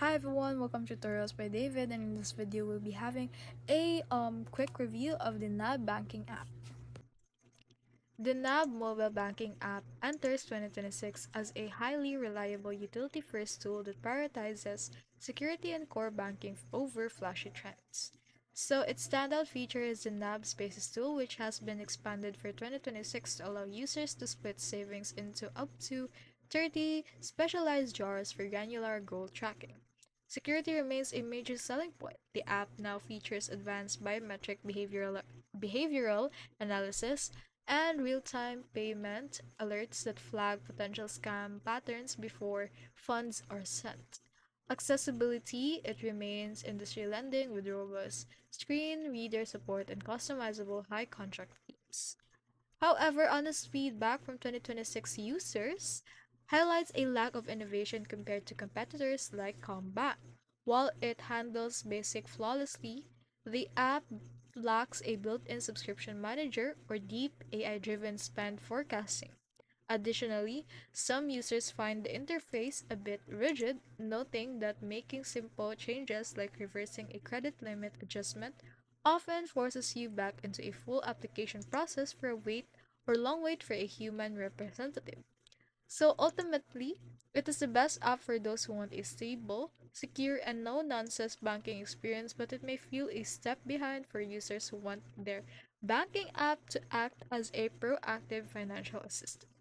Hi everyone, welcome to Tutorials by David, and in this video we'll be having a quick review of the NAB banking app. The NAB mobile banking app enters 2026 as a highly reliable utility-first tool that prioritizes security and core banking over flashy trends. So its standout feature is the NAB Spaces tool, which has been expanded for 2026 to allow users to split savings into up to 30 specialized jars for granular goal tracking. Security remains a major selling point. The app now features advanced biometric behavioral analysis and real-time payment alerts that flag potential scam patterns before funds are sent. Accessibility, it remains industry lending with robust screen reader support and customizable high contract themes. However, honest feedback from 2026 users highlights a lack of innovation compared to competitors like Combat. While it handles basic flawlessly, the app lacks a built-in subscription manager or deep AI-driven spend forecasting. Additionally, some users find the interface a bit rigid, noting that making simple changes like reversing a credit limit adjustment often forces you back into a full application process for a wait or long wait for a human representative. So ultimately, it is the best app for those who want a stable, secure, and no nonsense banking experience, but it may feel a step behind for users who want their banking app to act as a proactive financial assistant.